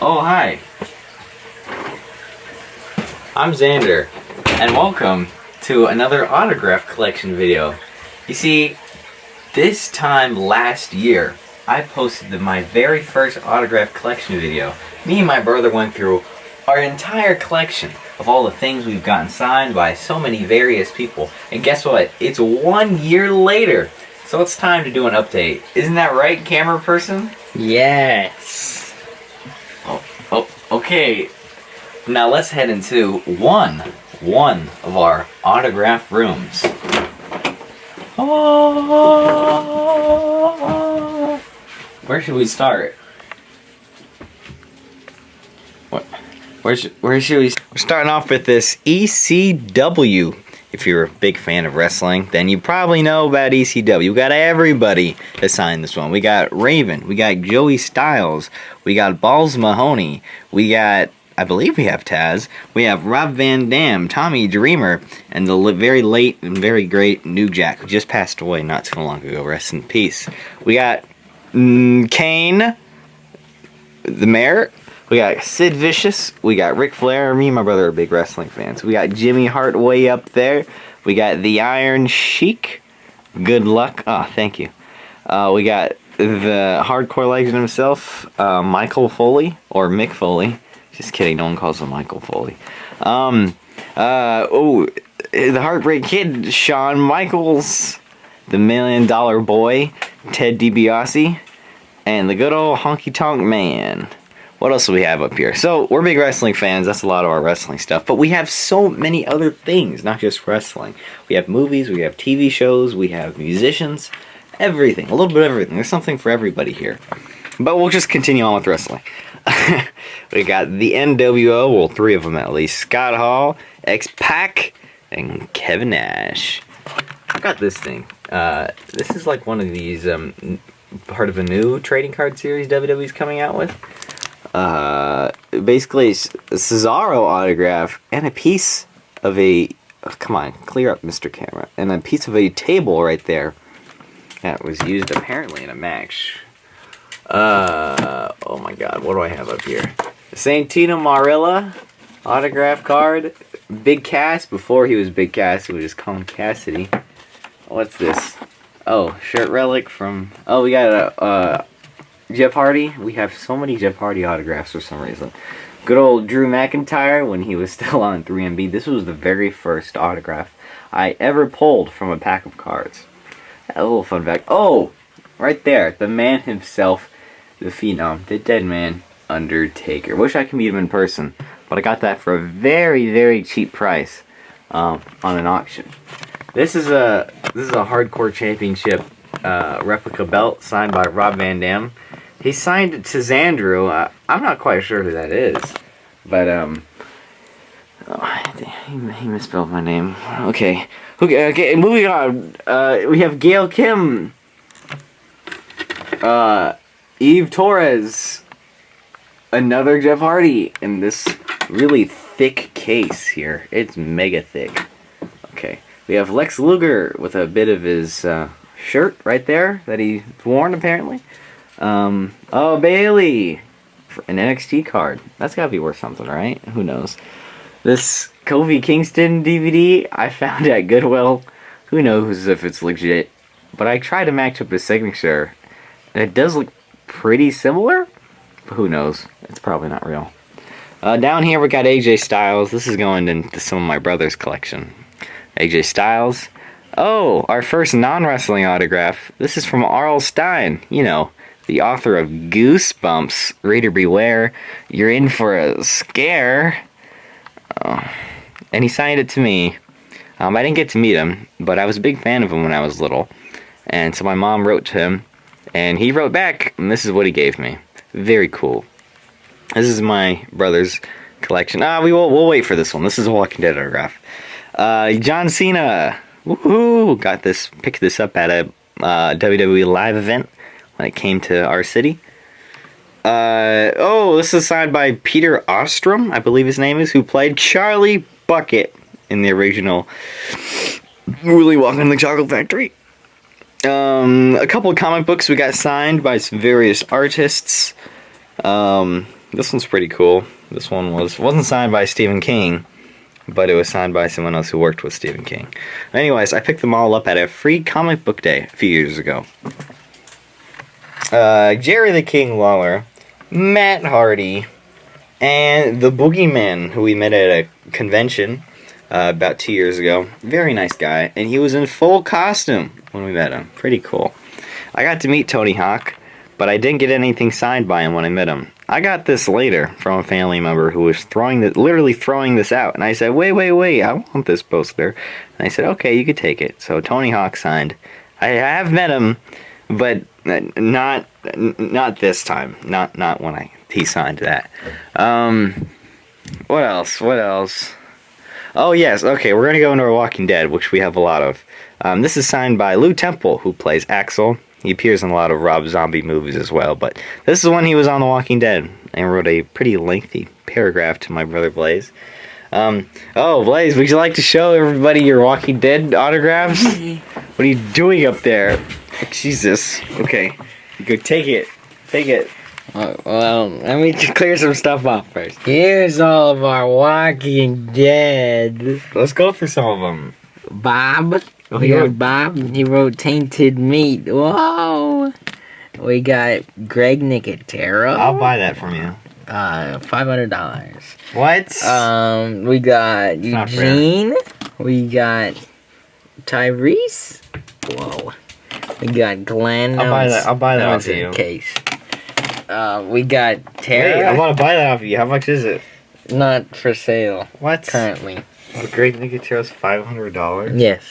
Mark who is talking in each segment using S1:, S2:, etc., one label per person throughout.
S1: Oh, hi. I'm Xander, and welcome to another autograph collection video. You see, this time last year, I posted my very first autograph collection video. Me and my brother went through our entire collection of all the things we've gotten signed by so many various people. And guess what? It's 1 year later. So it's time to do an update. Isn't that right, camera person?
S2: Yes.
S1: Oh, okay. Now let's head into one of our autograph rooms. Oh, where should we start? Where should we start? We're starting off with this ECW. If you're a big fan of wrestling, then you probably know about ECW. We got everybody that signed this one. We got Raven, we got Joey Styles, we got Balls Mahoney, we got, I believe we have Taz, we have Rob Van Dam, Tommy Dreamer, and the very late and very great New Jack, who just passed away not too long ago. Rest in peace. We got Kane, the Mayor. We got Sid Vicious, we got Ric Flair. Me and my brother are big wrestling fans. We got Jimmy Hart way up there. We got the Iron Sheik. Good luck. Oh, thank you. We got the hardcore legend himself, Michael Foley, or Mick Foley. Just kidding, no one calls him Michael Foley. The Heartbreak Kid, Shawn Michaels. The $1 Million Boy, Ted DiBiase. And the good old Honky Tonk Man. What else do we have up here? So, we're big wrestling fans. That's a lot of our wrestling stuff. But we have so many other things, not just wrestling. We have movies, we have TV shows, we have musicians. Everything. A little bit of everything. There's something for everybody here. But we'll just continue on with wrestling. We got the NWO, well, 3 of them at least. Scott Hall, X-Pac, and Kevin Nash. I got this thing. This is like one of these, part of a new trading card series WWE's coming out with. Basically a Cesaro autograph and a piece of a, come on, clear up, Mr. Camera, and a piece of a table right there that was used apparently in a match. Oh my god, what do I have up here? Santino Marella autograph card. Big Cass, before he was Big Cass, he was just called Cassidy. What's this? Oh, shirt relic from, oh, we got a, Jeff Hardy. We have so many Jeff Hardy autographs for some reason. Good old Drew McIntyre when he was still on 3MB. This was the very first autograph I ever pulled from a pack of cards. A little fun fact. Oh, right there. The man himself, the Phenom, the dead man, Undertaker. Wish I could meet him in person. But I got that for a very, very cheap price on an auction. This is a Hardcore Championship replica belt signed by Rob Van Dam. He signed it to Xandrew. I'm not quite sure who that is, but oh, he misspelled my name. Okay, moving on. We have Gail Kim, Eve Torres, another Jeff Hardy in this really thick case here. It's mega thick. Okay, we have Lex Luger with a bit of his shirt right there that he's worn apparently. Oh, Bailey, an NXT card. That's gotta be worth something, right? Who knows? This Kofi Kingston DVD I found at Goodwill. Who knows if it's legit? But I tried to match up his signature, and it does look pretty similar. But who knows? It's probably not real. Down here we got AJ Styles. This is going into some of my brother's collection. AJ Styles. Oh, our first non-wrestling autograph. This is from R.L. Stine. You know, the author of Goosebumps. Reader beware. You're in for a scare. Oh. And he signed it to me. I didn't get to meet him, but I was a big fan of him when I was little. And so my mom wrote to him, and he wrote back, and this is what he gave me. Very cool. This is my brother's collection. We'll wait for this one. This is a Walking Dead autograph. John Cena. Woohoo! Picked this up at a WWE live event when it came to our city. This is signed by Peter Ostrom, I believe his name is, who played Charlie Bucket in the original Willy Wonka and the Chocolate Factory. A couple of comic books we got signed by some various artists. This one's pretty cool. This one wasn't signed by Stephen King, but it was signed by someone else who worked with Stephen King. Anyways, I picked them all up at a free comic book day a few years ago. Jerry the King Lawler, Matt Hardy, and the Boogeyman, who we met at a convention about 2 years ago. Very nice guy, and he was in full costume when we met him. Pretty cool. I got to meet Tony Hawk, but I didn't get anything signed by him when I met him. I got this later from a family member who was literally throwing this out, and I said, wait, I want this poster. And I said, okay, you could take it. So Tony Hawk signed. I have met him, but not this time. Not when he signed that. What else? Oh yes, okay, we're gonna go into our Walking Dead, which we have a lot of. This is signed by Lou Temple, who plays Axel. He appears in a lot of Rob Zombie movies as well, but this is when he was on The Walking Dead, and wrote a pretty lengthy paragraph to my brother Blaze. Blaze, would you like to show everybody your Walking Dead autographs? What are you doing up there? Jesus. Okay, you go take it.
S2: Well, let me clear some stuff up first. Here's all of our Walking Dead.
S1: Let's go for some of them.
S2: Bob.
S1: Oh,
S2: We got Bob. He wrote Tainted Meat. Whoa. We got Greg Nicotero.
S1: I'll buy that from you.
S2: $500.
S1: What?
S2: We got
S1: not
S2: Eugene. We got Tyrese. Whoa. We got Glenn.
S1: I'll buy that
S2: was
S1: off
S2: in
S1: you.
S2: Case. We got Tara.
S1: Wait, I want to buy that off of you. How much is it?
S2: Not for sale.
S1: What?
S2: Currently.
S1: The Great Nicotero's $500?
S2: Yes.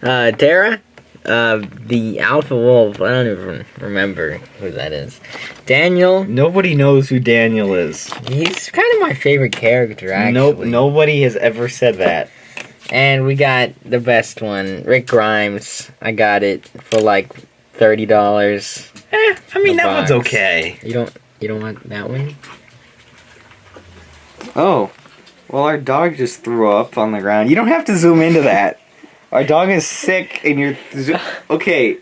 S2: Tara. The Alpha Wolf. I don't even remember who that is. Daniel.
S1: Nobody knows who Daniel is.
S2: He's kind of my favorite character, actually.
S1: Nobody has ever said that.
S2: And we got the best one, Rick Grimes. I got it for like $30.
S1: I mean, that one's okay.
S2: You don't want that one?
S1: Oh. Well, our dog just threw up on the ground. You don't have to zoom into that. Our dog is sick and you're... Okay.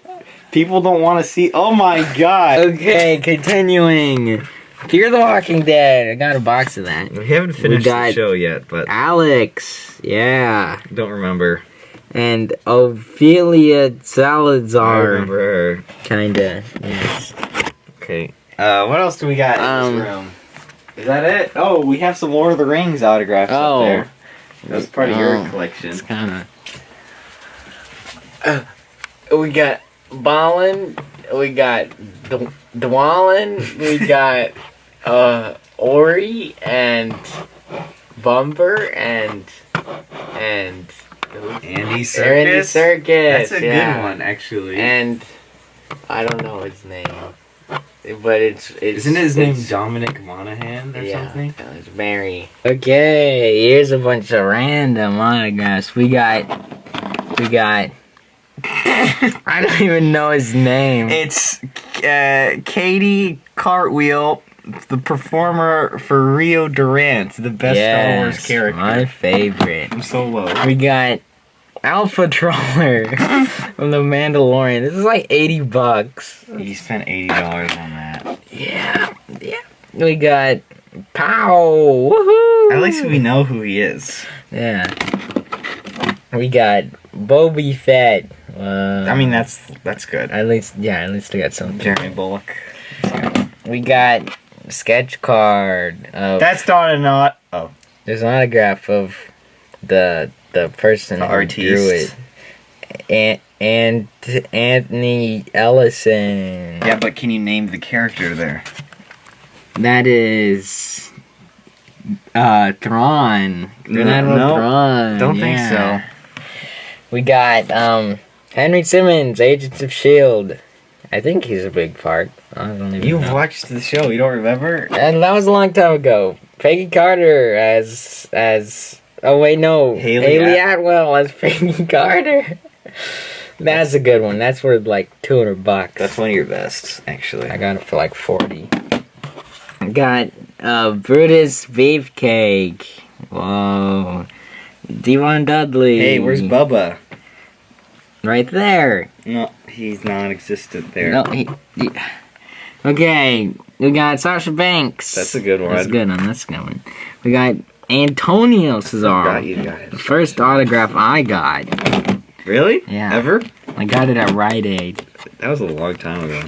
S1: People don't want to see... Oh my god.
S2: Okay, continuing. Fear the Walking Dead. I got a box of that.
S1: We haven't finished the show yet, but...
S2: Alex. Yeah.
S1: Don't remember.
S2: And Ophelia Salazar.
S1: I remember her.
S2: Kinda. Yes.
S1: Okay. What else do we got in this room? Is that it? Oh, we have some Lord of the Rings autographs up there. That's part of your collection.
S2: It's kinda... we got Ballin, we got Dwalin, we got Ori and Bumper and
S1: Andy Serkis.
S2: Andy Serkis.
S1: That's a good one, actually.
S2: And I don't know his name, but it's
S1: isn't his name Dominic Monaghan or something?
S2: Yeah, it's Mary. Okay, here's a bunch of random autographs. We got. I don't even know his name.
S1: It's Katie Cartwheel, the performer for Rio Durant, the best Star Wars character.
S2: My favorite.
S1: I'm so low.
S2: We got Alpha Troller from The Mandalorian. This is like $80.
S1: You spent $80 on that.
S2: Yeah. We got Pow. Woohoo!
S1: At least we know who he is.
S2: Yeah. We got Boba Fett.
S1: I mean, that's good.
S2: At least we got something.
S1: Jeremy Bullock.
S2: We got sketch card.
S1: That's not Oh.
S2: There's an autograph of the person who drew it. And Anthony Ellison.
S1: Yeah, but can you name the character there?
S2: That is Thrawn.
S1: No,
S2: Thrawn.
S1: don't think so.
S2: We got Henry Simmons, Agents of S.H.I.E.L.D. I think he's a big part. I don't even know.
S1: You've watched the show, you don't remember?
S2: And that was a long time ago. Peggy Carter as oh wait, no. Haley Atwell as Peggy Carter. That's a good one. That's worth like $200.
S1: That's one of your best, actually.
S2: I got it for like $40. Got Brutus Beefcake. Whoa. Devon Dudley.
S1: Hey, where's Bubba?
S2: Right there.
S1: No, he's non-existent there.
S2: No, he Okay, we got Sasha Banks.
S1: That's a good one.
S2: That's a good one. That's a good one. We got Antonio Cesaro.
S1: Got you guys.
S2: The first autograph I got.
S1: Really?
S2: Yeah.
S1: Ever?
S2: I got it at Rite Aid.
S1: That was a long time ago.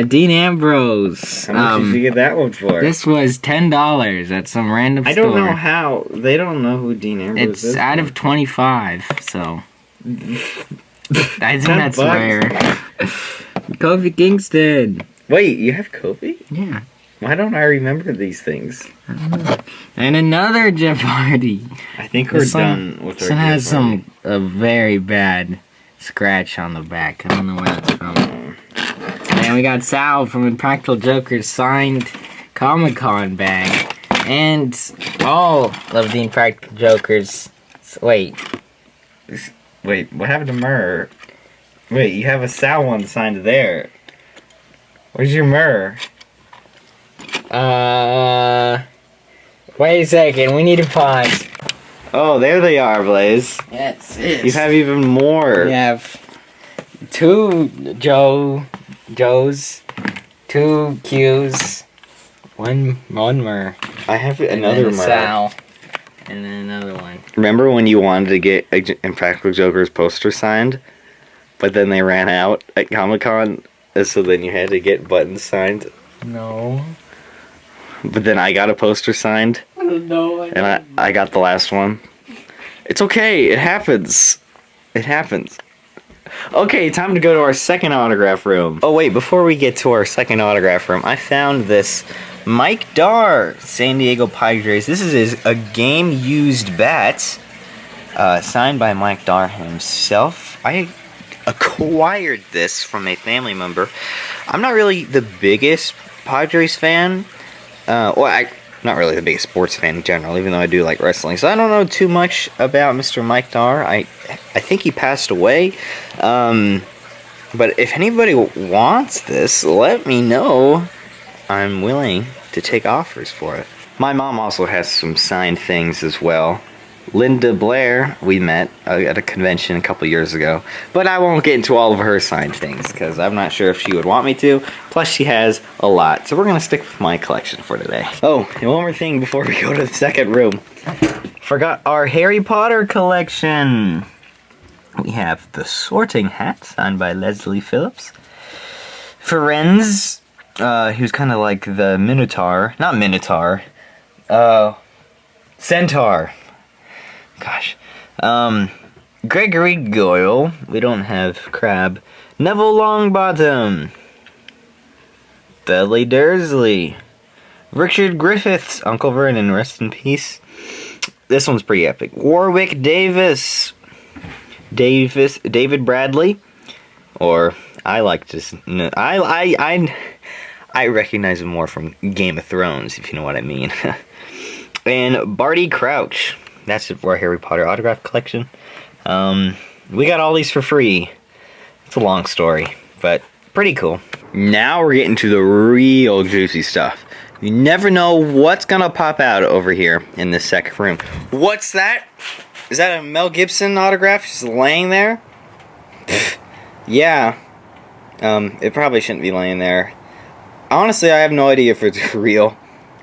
S2: Dean Ambrose.
S1: How much did you get that one for?
S2: This was $10 at some random store.
S1: I don't know how. They don't know who Dean Ambrose is.
S2: It's out of 25, so... I think that's
S1: $10.
S2: rare. Kofi Kingston.
S1: Wait, you have Kofi?
S2: Yeah.
S1: Why don't I remember these things?
S2: I don't know. And another Jeff Hardy.
S1: I think we're done with our
S2: This one has a very bad scratch on the back. I don't know where that's from. And we got Sal from Impractical Joker's signed Comic-Con bag. And all of the Impractical Jokers... Wait,
S1: what happened to Murr? Wait, you have a Sal one signed there. Where's your Murr?
S2: Wait a second, we need to pause.
S1: Oh, there they are, Blaze.
S2: Yes,
S1: You have even more.
S2: We have 2 Joes, 2 Qs, 1 Murr.
S1: I have
S2: And
S1: another
S2: then a
S1: Murr.
S2: Sal, and then another one.
S1: Remember when you wanted to get Impractical Joker's poster signed, but then they ran out at Comic-Con, and so then you had to get buttons signed?
S2: No.
S1: But then I got a poster signed,
S2: No.
S1: and I got the last one. It's okay, it happens. It happens. Okay, time to go to our second autograph room. Oh wait, before we get to our second autograph room, I found this Mike Dar, San Diego Padres. This is a game-used bat, signed by Mike Dar himself. I acquired this from a family member. I'm not really the biggest Padres fan. I'm not really the biggest sports fan in general, even though I do like wrestling. So I don't know too much about Mr. Mike Dar. I think he passed away. But if anybody wants this, let me know. I'm willing to take offers for it. My mom also has some signed things as well. Linda Blair, we met at a convention a couple years ago. But I won't get into all of her signed things, because I'm not sure if she would want me to. Plus, she has a lot. So we're going to stick with my collection for today. Oh, and one more thing before we go to the second room. Forgot our Harry Potter collection. We have the Sorting Hat, signed by Leslie Phillips. Firenze, who's kind of like the Minotaur. Not Minotaur. Centaur. Gosh. Gregory Goyle. We don't have Crab. Neville Longbottom. Dudley Dursley. Richard Griffiths. Uncle Vernon, rest in peace. This one's pretty epic. Warwick Davis. David Bradley. Or I like to... I recognize him more from Game of Thrones, if you know what I mean. And Barty Crouch. That's our Harry Potter autograph collection. We got all these for free. It's a long story, but pretty cool. Now we're getting to the real juicy stuff. You never know what's gonna pop out over here in this second room. What's that? Is that a Mel Gibson autograph just laying there? Yeah. It probably shouldn't be laying there. Honestly, I have no idea if it's real.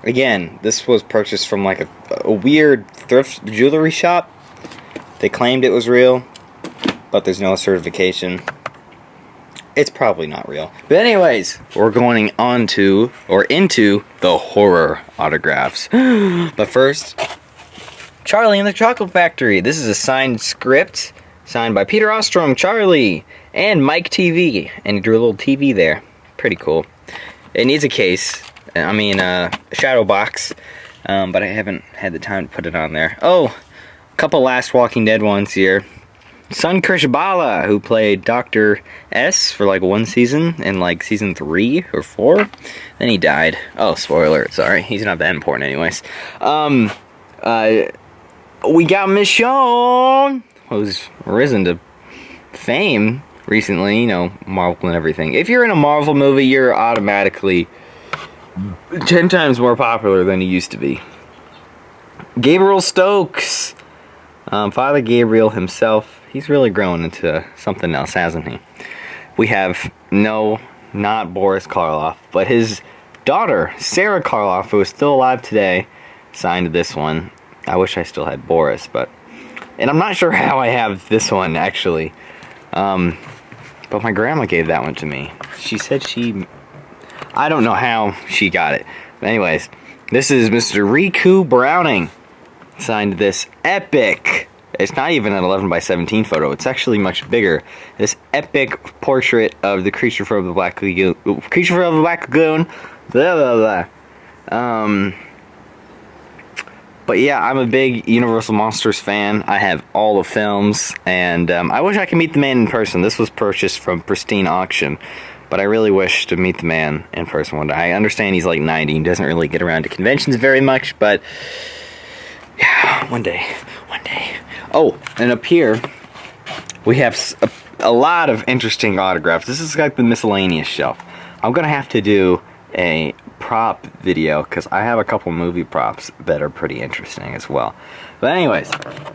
S1: Again, this was purchased from like a weird thrift jewelry shop. They claimed it was real, but there's no certification. It's probably not real. But anyways, we're going on to, or into, the horror autographs. But first, Charlie and the Chocolate Factory. This is a signed script, signed by Peter Ostrom, Charlie, and Mike TV. And he drew a little TV there. Pretty cool. It needs a case. I mean, a shadow box, but I haven't had the time to put it on there. Oh, a couple Last Walking Dead ones here. Sun Bala, who played Dr. S for like 1 season, in like season 3 or 4. Then he died. Oh, spoiler, sorry. He's not that important anyways. We got Michonne, who's risen to fame recently, you know, Marvel and everything. If you're in a Marvel movie, you're automatically 10 times more popular than he used to be. Gabriel Stokes. Father Gabriel himself. He's really grown into something else, hasn't he? We have no not Boris Karloff, but his daughter, Sarah Karloff, who is still alive today, signed this one. I wish I still had Boris, and I'm not sure how I have this one, actually. But my grandma gave that one to me. She said I don't know how she got it. But anyways, this is Mr. Riku Browning. Signed this epic. It's not even an 11 by 17 photo. It's actually much bigger. This epic portrait of the creature from the Black Lagoon. Blah, blah, blah. But yeah, I'm a big Universal Monsters fan. I have all the films, and I wish I could meet the man in person. This was purchased from Pristine Auction, but I really wish to meet the man in person one day. I understand he's like 90 and doesn't really get around to conventions very much, but yeah, one day. Oh, and up here, we have a lot of interesting autographs. This is like the miscellaneous shelf. I'm going to have to do a prop video because I have a couple movie props that are pretty interesting as well. But anyways,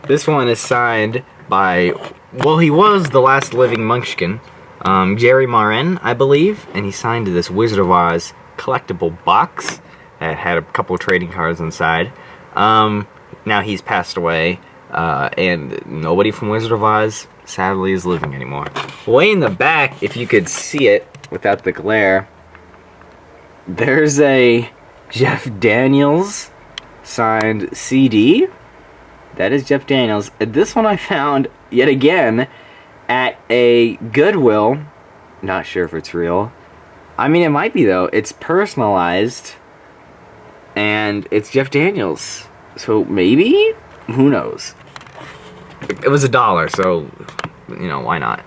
S1: this one is signed by, well, he was the last living Munchkin, Jerry Marin, I believe, and he signed this Wizard of Oz collectible box that had a couple trading cards inside. Now he's passed away, and nobody from Wizard of Oz sadly is living anymore. Way in the back, if you could see it without the glare, there's a Jeff Daniels signed CD. That is Jeff Daniels. This one I found, yet again, at a Goodwill. Not sure if it's real. I mean, it might be, though. It's personalized, and it's Jeff Daniels. So, maybe? Who knows? It was $1, so, you know, why not?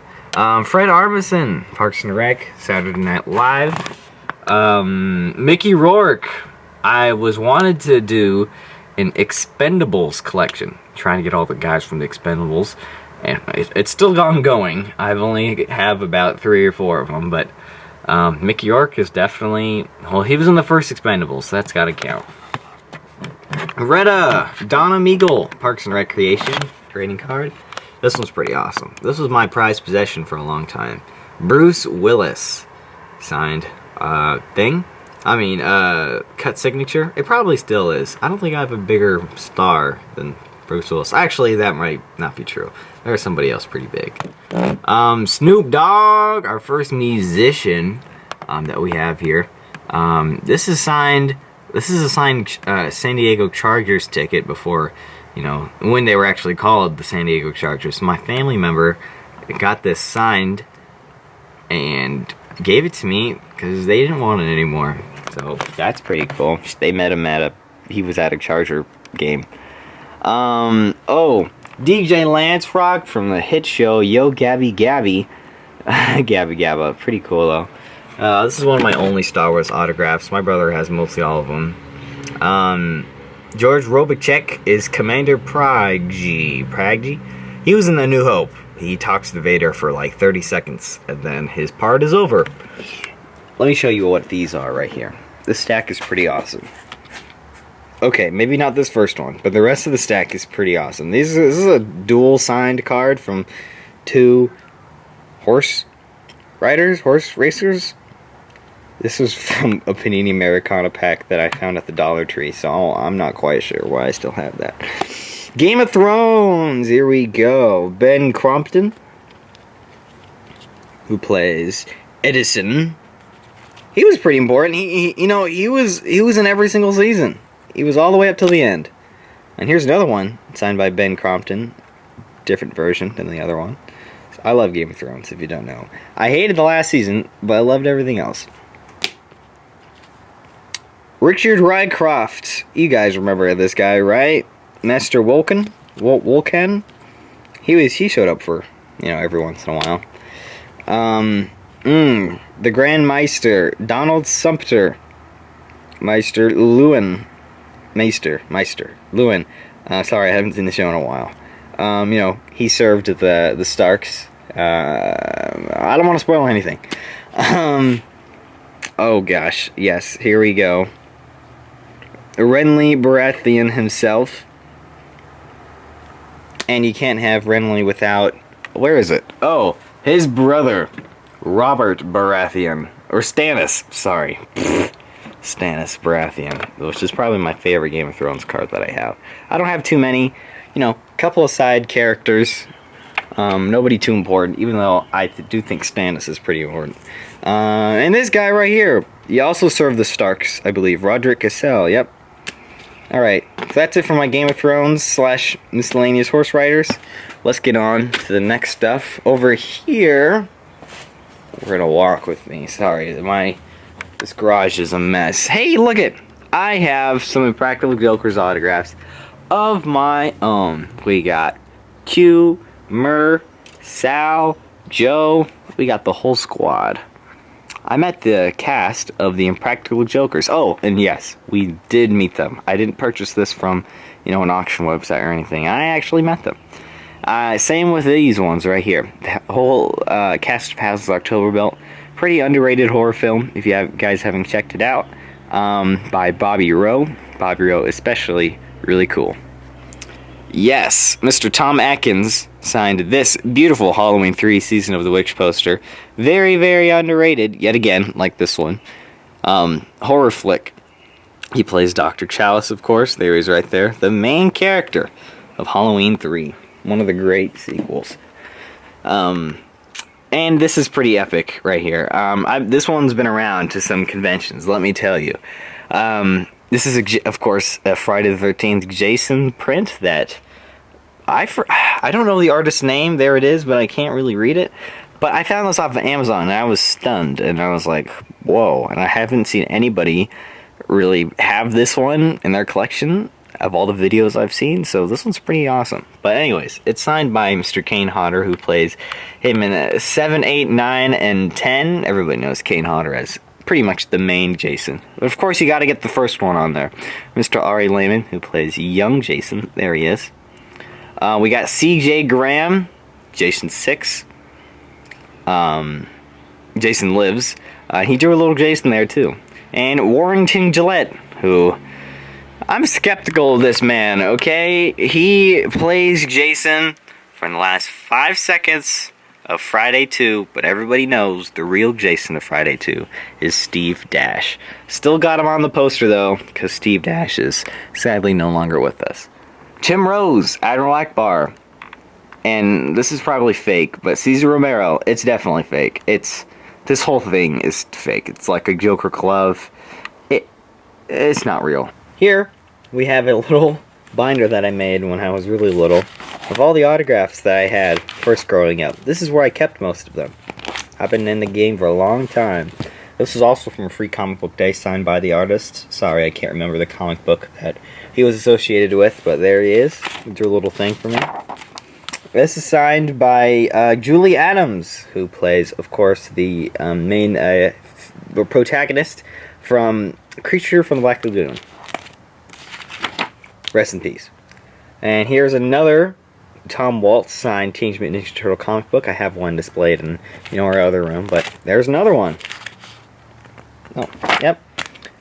S1: Fred Armisen, Parks and Rec, Saturday Night Live. Mickey Rourke. I was wanted to do an Expendables collection, trying to get all the guys from the Expendables, and it's still going. I've only have about 3 or 4 of them, but Mickey Rourke is definitely, well, he was in the first Expendables, so that's gotta count. Retta, Donna Meagle, Parks and Recreation, trading card. This one's pretty awesome. This was my prized possession for a long time. Bruce Willis, signed thing. I mean, cut signature. It probably still is. I don't think I have a bigger star than Bruce Willis. Actually, that might not be true. There's somebody else pretty big. Snoop Dogg, our first musician that we have here. This is signed. This is a signed San Diego Chargers ticket before, you know, when they were actually called the San Diego Chargers. My family member got this signed and gave it to me because they didn't want it anymore. So that's pretty cool. They met him he was at a Charger game. DJ Lance Rock from the hit show Yo Gabby Gabby. Gabby Gabba, pretty cool though. This is one of my only Star Wars autographs. My brother has mostly all of them. George Robotchek is Commander Praggy. He was in The New Hope. He talks to Vader for like 30 seconds, and then his part is over. Let me show you what these are right here. This stack is pretty awesome. Okay, maybe not this first one, but the rest of the stack is pretty awesome. This is a dual signed card from 2 horse racers. This was from a Panini Americana pack that I found at the Dollar Tree, so I'm not quite sure why I still have that. Game of Thrones, here we go. Ben Crompton, who plays Edison. He was pretty important. He was in every single season. He was all the way up till the end. And here's another one signed by Ben Crompton, different version than the other one. I love Game of Thrones, if you don't know. I hated the last season, but I loved everything else. Richard Rycroft. You guys remember this guy, right? Master Wolken? He showed up for, every once in a while. The Grand Meister, Donald Sumpter. Meister Lewin. Lewin. Sorry, I haven't seen the show in a while. He served the Starks. I don't want to spoil anything. Oh gosh, yes, here we go. Renly Baratheon himself. And you can't have Renly without... Where is it? Oh, his brother. Robert Baratheon. Or Stannis, sorry. Stannis Baratheon, which is probably my favorite Game of Thrones card that I have. I don't have too many, you know, a couple of side characters. Nobody too important, even though I do think Stannis is pretty important. And this guy right here, he also served the Starks, I believe. Roderick Cassell, yep. Alright, so that's it for my Game of Thrones / miscellaneous horse riders. Let's get on to the next stuff. Over here, we're gonna walk with me. Sorry, this garage is a mess. Hey, look it! I have some Impractical Joker's autographs of my own. We got Q, Mur, Sal, Joe. We got the whole squad. I met the cast of the Impractical Jokers. Oh, and yes, we did meet them. I didn't purchase this from, you know, an auction website or anything. I actually met them. Same with these ones right here. The whole cast of Houses Octoberbelt. Pretty underrated horror film, if you guys haven't checked it out. By Bobby Rowe. Bobby Rowe especially really cool. Yes, Mr. Tom Atkins signed this beautiful Halloween 3 Season of the Witch poster. Very, very underrated, yet again, like this one. Horror flick. He plays Dr. Chalice, of course. There he is right there. The main character of Halloween 3. One of the great sequels. And this is pretty epic right here. This one's been around to some conventions, let me tell you. This is, of course, a Friday the 13th Jason print that I don't know the artist's name. There it is, but I can't really read it. But I found this off of Amazon, and I was stunned, and I was like, whoa. And I haven't seen anybody really have this one in their collection of all the videos I've seen, so this one's pretty awesome. But anyways, it's signed by Mr. Kane Hodder, who plays him in 7, 8, 9, and 10. Everybody knows Kane Hodder as pretty much the main Jason. But of course, you gotta get the first one on there. Mr. Ari Lehman, who plays young Jason. There he is. We got C.J. Graham, Jason 6. Jason Lives. He drew a little Jason there, too. And Warrington Gillette, who... I'm skeptical of this man, okay? He plays Jason for the last 5 seconds of Friday 2, but everybody knows the real Jason of Friday 2 is Steve Dash. Still got him on the poster, though, because Steve Dash is sadly no longer with us. Tim Rose, Admiral Akbar. And this is probably fake, but Cesar Romero, it's definitely fake. This whole thing is fake. It's like a Joker glove. It's not real. Here, we have a little binder that I made when I was really little of all the autographs that I had first growing up. This is where I kept most of them. I've been in the game for a long time. This is also from a Free Comic Book Day signed by the artist. Sorry, I can't remember the comic book that he was associated with, but there he is. He drew a little thing for me. This is signed by Julie Adams, who plays, of course, the main protagonist from Creature from the Black Lagoon. Rest in peace. And here's another Tom Waltz signed Teenage Mutant Ninja Turtle comic book. I have one displayed in, our other room, but there's another one. Oh, yep.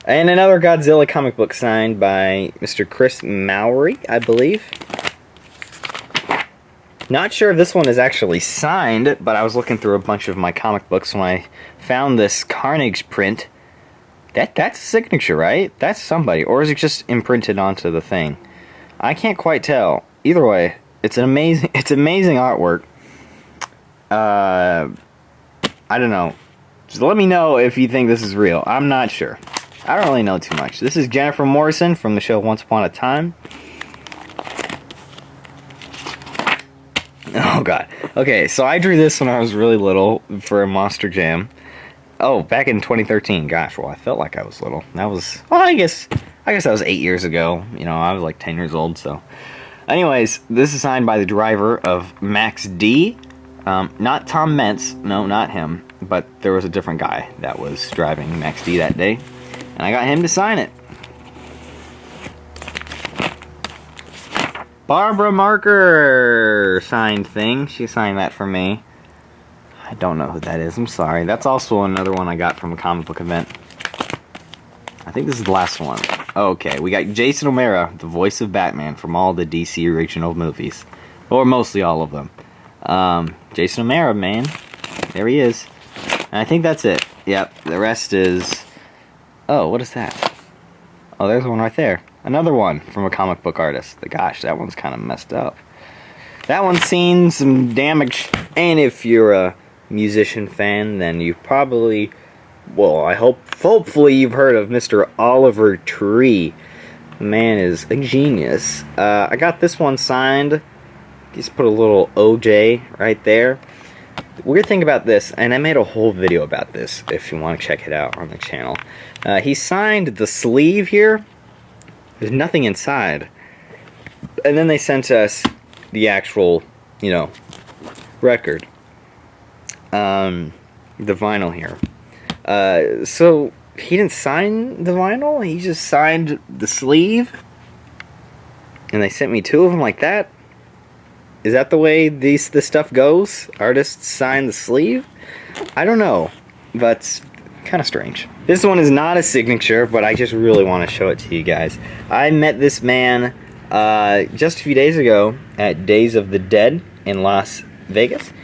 S1: And another Godzilla comic book signed by Mr. Chris Mowry, I believe. Not sure if this one is actually signed, but I was looking through a bunch of my comic books when I found this Carnage print. That's a signature, right? That's somebody. Or is it just imprinted onto the thing? I can't quite tell. Either way, it's amazing artwork. I don't know. Just let me know if you think this is real. I'm not sure. I don't really know too much. This is Jennifer Morrison from the show Once Upon a Time. Oh, God. Okay, so I drew this when I was really little for a Monster Jam. Oh, back in 2013. Gosh, well, I felt like I was little. That was, well, I guess that was 8 years ago. I was like 10 years old, so. Anyways, this is signed by the driver of Max D. Not Tom Mentz. No, not him. But there was a different guy that was driving Max D that day. And I got him to sign it. Barbara Marker signed thing. She signed that for me. I don't know who that is. I'm sorry. That's also another one I got from a comic book event. I think this is the last one. Okay, we got Jason O'Mara, the voice of Batman from all the DC original movies. Or mostly all of them. Jason O'Mara, man. There he is. And I think that's it. Yep, the rest is... Oh, what is that? Oh, there's one right there. Another one from a comic book artist. Gosh, that one's kind of messed up. That one's seen some damage. And if you're a musician fan, then you probably... Well, hopefully you've heard of Mr. Oliver Tree. The man is a genius. I got this one signed. Just put a little OJ right there. The weird thing about this, and I made a whole video about this if you want to check it out on the channel. He signed the sleeve here. There's nothing inside. And then they sent us the actual, you know, record. The vinyl here. So he didn't sign the vinyl, he just signed the sleeve. And they sent me 2 of them like that. Is that the way this stuff goes? Artists sign the sleeve? I don't know, but kind of strange. This one is not a signature, but I just really want to show it to you guys. I met this man just a few days ago at Days of the Dead in Las Vegas.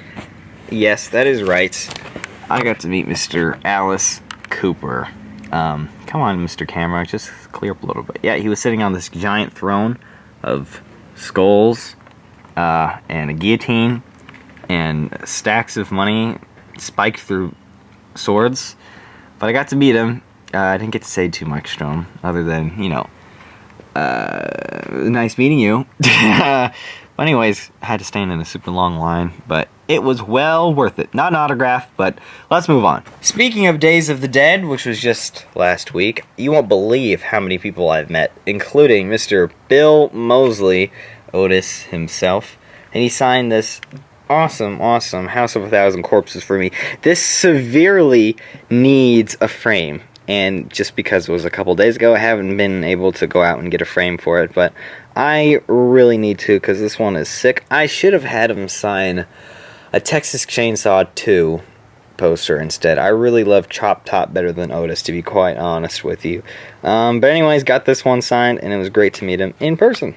S1: Yes, that is right. I got to meet Mr. Alice Cooper. Come on, Mr. Camera, just clear up a little bit. Yeah, he was sitting on this giant throne of skulls and a guillotine and stacks of money spiked through swords. But I got to meet him. I didn't get to say too much to him, other than, you know, nice meeting you. But anyways, I had to stand in a super long line, but it was well worth it. Not an autograph, but let's move on. Speaking of Days of the Dead, which was just last week, you won't believe how many people I've met, including Mr. Bill Moseley, Otis himself, and he signed this awesome House of a Thousand Corpses for me. This severely needs a frame, and just because it was a couple days ago, I haven't been able to go out and get a frame for it, but I really need to, because this one is sick. I should have had him sign a Texas Chainsaw 2 poster instead. I really love Chop Top better than Otis, to be quite honest with you. But anyways, got this one signed, and it was great to meet him in person.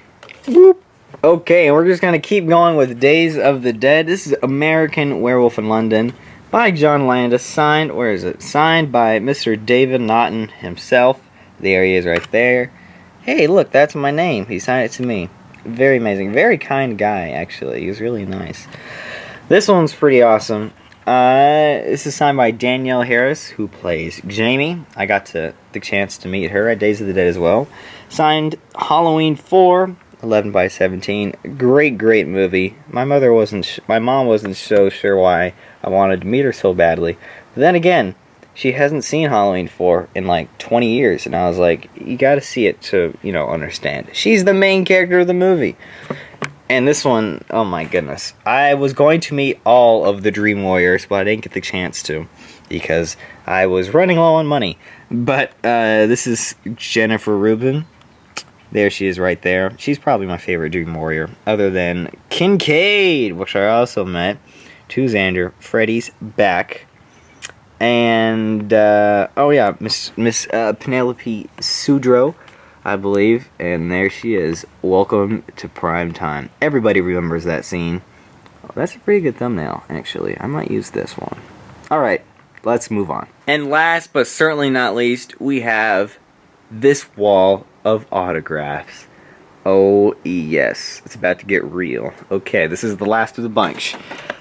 S1: Whoop. Okay, and we're just going to keep going with Days of the Dead. This is American Werewolf in London by John Landis. Signed, where is it? Signed by Mr. David Naughton himself. There he is right there. Hey, look, that's my name. He signed it to me. Very amazing. Very kind guy, actually. He was really nice. This one's pretty awesome. This is signed by Danielle Harris, who plays Jamie. I got the chance to meet her at Days of the Dead as well. Signed Halloween 4. 11 by 17. Great movie. My mom wasn't so sure why I wanted to meet her so badly. But then again, she hasn't seen Halloween 4 in like 20 years, and I was like, you gotta see it to, you know, understand. She's the main character of the movie. And this one, oh my goodness. I was going to meet all of the Dream Warriors, but I didn't get the chance to, because I was running low on money. But this is Jennifer Rubin. There she is right there. She's probably my favorite Dream Warrior, other than Kincaid, which I also met. To Xander. Freddy's back. And, oh yeah, Miss Penelope Sudro, I believe. And there she is. Welcome to Prime Time. Everybody remembers that scene. Oh, that's a pretty good thumbnail, actually. I might use this one. Alright, let's move on. And last, but certainly not least, we have this wall of autographs. Oh yes, it's about to get real. Okay, this is the last of the bunch.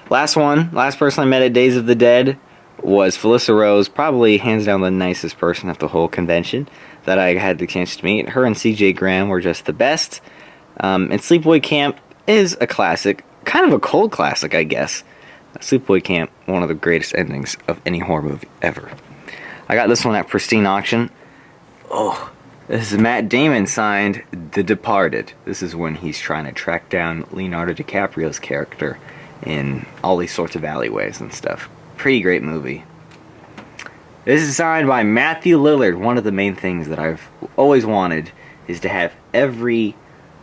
S1: Last person I met at Days of the Dead was Felissa Rose, probably hands down the nicest person at the whole convention that I had the chance to meet. Her and CJ Graham were just the best. And Sleepaway Camp is a classic, kind of a cold classic, I guess. Sleepaway Camp, one of the greatest endings of any horror movie ever. I got this one at Pristine Auction. Oh, this is Matt Damon signed The Departed. This is when he's trying to track down Leonardo DiCaprio's character in all these sorts of alleyways and stuff. Pretty great movie. This is signed by Matthew Lillard. One of the main things that I've always wanted is to have every,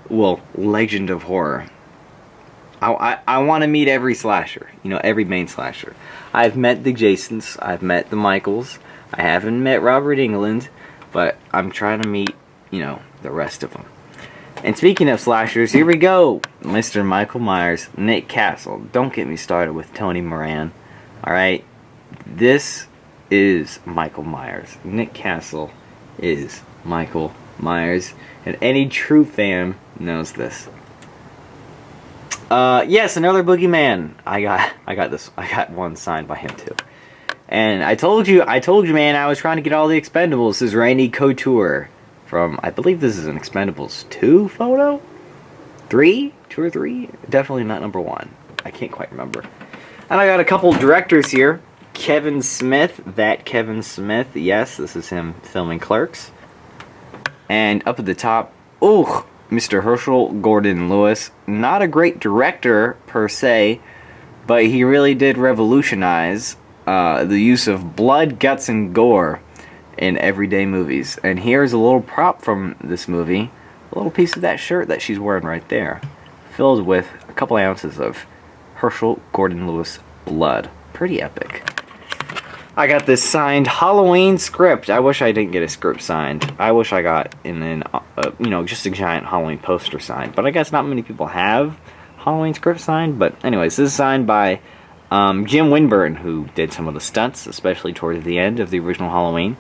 S1: well, legend of horror. I want to meet every slasher. You know, every main slasher. I've met the Jasons. I've met the Michaels. I haven't met Robert Englund. But I'm trying to meet, you know, the rest of them. And speaking of slashers, here we go. Mr. Michael Myers, Nick Castle. Don't get me started with Tony Moran. Alright? This is Michael Myers. Nick Castle is Michael Myers, and any true fan knows this. Yes, another Boogeyman. I got this. I got one signed by him too. And I told you, man, I was trying to get all the Expendables. This is Randy Couture from, I believe this is an Expendables 2 photo? 3? 2 or 3? Definitely not number 1. I can't quite remember. And I got a couple directors here. Kevin Smith, Kevin Smith. Yes, this is him filming Clerks. And up at the top, Mr. Herschel Gordon Lewis. Not a great director, per se, but he really did revolutionize the use of blood, guts, and gore in everyday movies. And here's a little prop from this movie. A little piece of that shirt that she's wearing right there. Filled with a couple ounces of Herschel Gordon Lewis blood. Pretty epic. I got this signed Halloween script. I wish I didn't get a script signed. I wish I got just a giant Halloween poster signed. But I guess not many people have Halloween script signed. But anyways, this is signed by Jim Winburn, who did some of the stunts, especially towards the end of the original Halloween.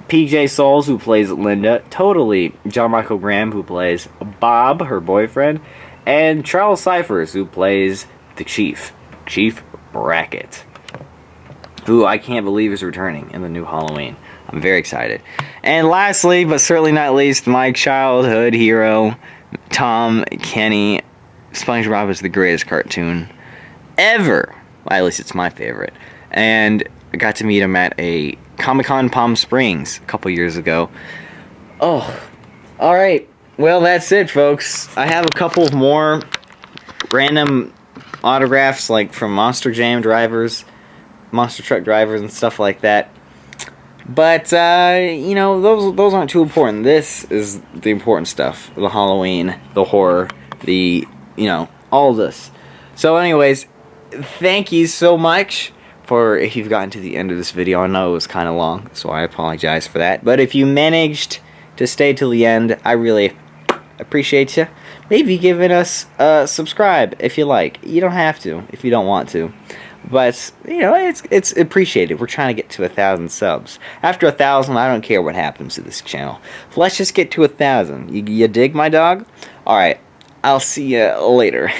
S1: PJ Souls, who plays Linda. Totally John Michael Graham, who plays Bob, her boyfriend. And Charles Cyphers, who plays the Chief. Chief Brackett. Who I can't believe is returning in the new Halloween. I'm very excited. And lastly, but certainly not least, my childhood hero, Tom Kenny. SpongeBob is the greatest cartoon ever. Well, at least it's my favorite. And I got to meet him at a Comic-Con Palm Springs a couple years ago. Oh, alright. Well, that's it, folks. I have a couple more random autographs, like from Monster Truck drivers and stuff like that. But, those aren't too important. This is the important stuff. The Halloween, the horror, all of this. So anyways, thank you so much for if you've gotten to the end of this video. I know it was kind of long, so I apologize for that. But if you managed to stay till the end, I really appreciate you. Maybe giving us a subscribe if you like. You don't have to if you don't want to. But, it's appreciated. We're trying to get to 1,000 subs. After 1,000, I don't care what happens to this channel. Let's just get to 1,000. You dig, my dog? Alright, I'll see you later.